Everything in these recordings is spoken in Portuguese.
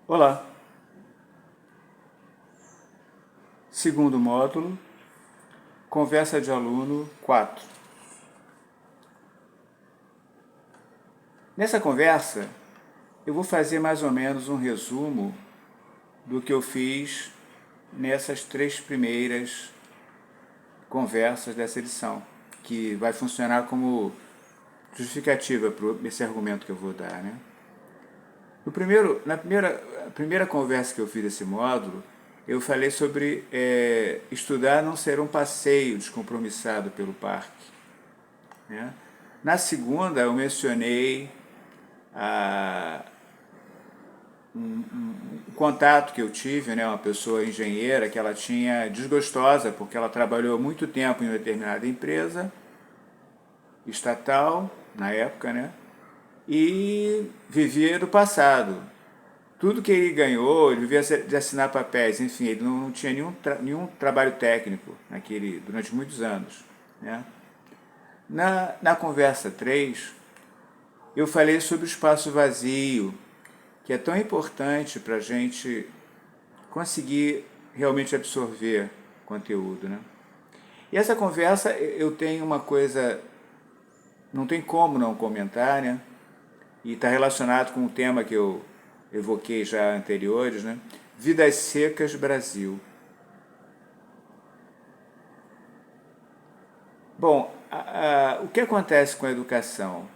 Olá! Segundo módulo, conversa de aluno 4. Nessa conversa, eu vou fazer mais ou menos um resumo do que eu fiz nessas 3 primeiras conversas dessa edição, que vai funcionar como justificativa para esse argumento que eu vou dar, né? A primeira conversa que eu fiz desse módulo, eu falei sobre estudar não ser um passeio descompromissado pelo parque, né? Na segunda, eu mencionei um contato que eu tive, né, uma pessoa engenheira que ela tinha desgostosa porque ela trabalhou muito tempo em uma determinada empresa estatal, na época, né, e vivia do passado. Tudo que ele ganhou, ele vivia de assinar papéis, enfim, ele não tinha nenhum trabalho técnico durante muitos anos, né. Na conversa 3, eu falei sobre o espaço vazio, que é tão importante para a gente conseguir realmente absorver conteúdo, né? E essa conversa eu tenho uma coisa, não tem como não comentar, né? E está relacionado com o tema que eu evoquei já anteriores, né? Vidas Secas Brasil. Bom, o que acontece com a educação?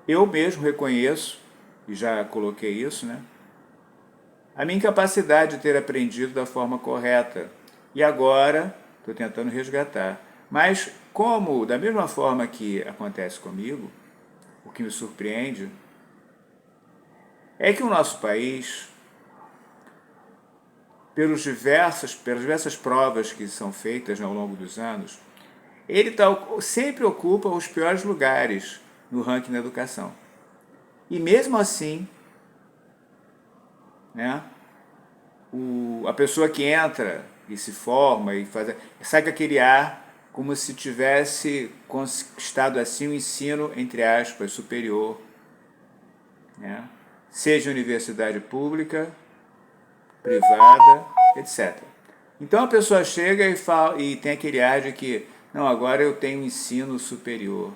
Eu mesmo reconheço, e já coloquei isso, né? A minha incapacidade de ter aprendido da forma correta. E agora estou tentando resgatar. Mas como, da mesma forma que acontece comigo, o que me surpreende é que o nosso país, pelas diversas provas que são feitas ao longo dos anos, ele sempre ocupa os piores lugares no ranking da educação. E mesmo assim, né, a pessoa que entra e se forma e sai com aquele ar como se tivesse conquistado assim o ensino, entre aspas, superior, né? Seja universidade pública, privada, etc. Então a pessoa chega e fala, e tem aquele ar de que, não, agora eu tenho ensino superior.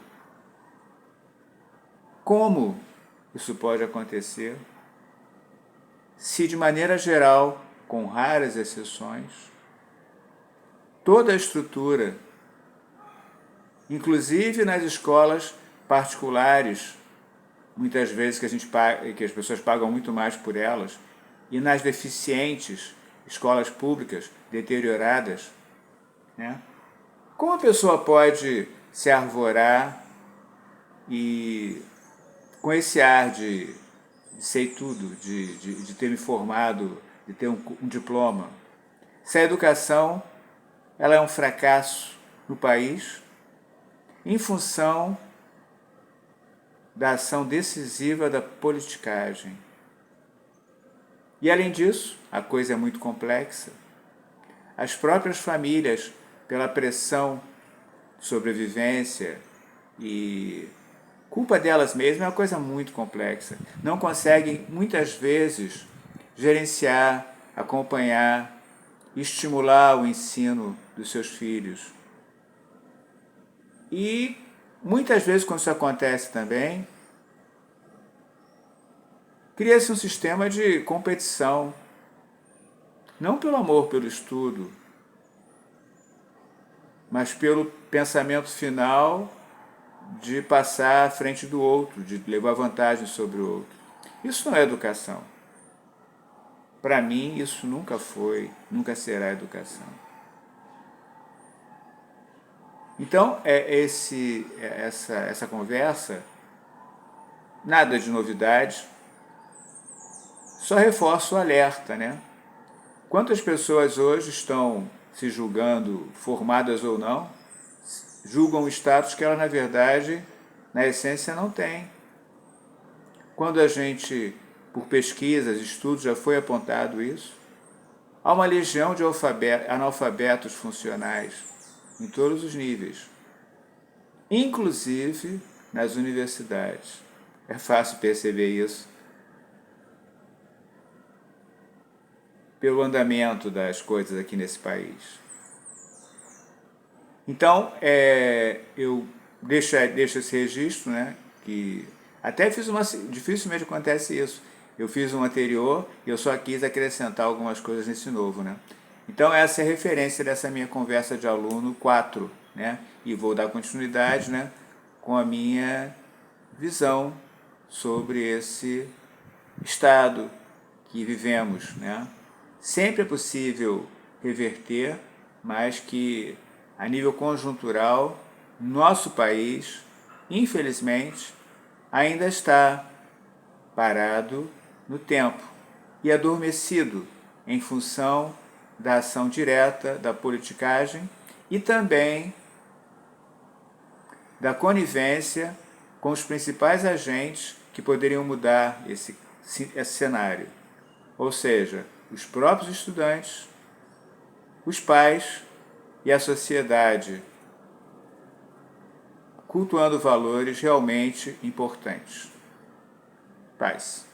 Como isso pode acontecer se, de maneira geral, com raras exceções, toda a estrutura, inclusive nas escolas particulares, muitas vezes que as pessoas pagam muito mais por elas, e nas deficientes escolas públicas deterioradas, né? Como a pessoa pode se arvorar e, com esse ar de sei tudo, de ter me formado, de ter um diploma, se a educação ela é um fracasso no país em função da ação decisiva da politicagem? E além disso, a coisa é muito complexa. As próprias famílias, pela pressão de sobrevivência e culpa delas mesmas, é uma coisa muito complexa. Não conseguem, muitas vezes, gerenciar, acompanhar, estimular o ensino dos seus filhos. E muitas vezes, quando isso acontece também, cria-se um sistema de competição, não pelo amor pelo estudo, mas pelo pensamento final de passar à frente do outro, de levar vantagem sobre o outro. Isso não é educação. Para mim, isso nunca foi, nunca será educação. Então, essa conversa, nada de novidade, só reforça o alerta, né? Quantas pessoas hoje estão se julgando formadas ou não, julgam o status que elas, na verdade, na essência, não têm. Quando a gente, por pesquisas, estudos, já foi apontado isso, há uma legião de analfabetos funcionais em todos os níveis, inclusive nas universidades. É fácil perceber isso. pelo andamento das coisas aqui nesse país. Então, eu deixo esse registro, né, que até fiz dificilmente acontece isso. Eu fiz um anterior e eu só quis acrescentar algumas coisas nesse novo, né. Então, essa é a referência dessa minha conversa de aluno 4, né, e vou dar continuidade, né, com a minha visão sobre esse estado que vivemos, né. Sempre é possível reverter, mas que a nível conjuntural, nosso país, infelizmente, ainda está parado no tempo e adormecido em função da ação direta da politicagem e também da conivência com os principais agentes que poderiam mudar esse cenário. Ou seja, os próprios estudantes, os pais e a sociedade cultuando valores realmente importantes. Paz.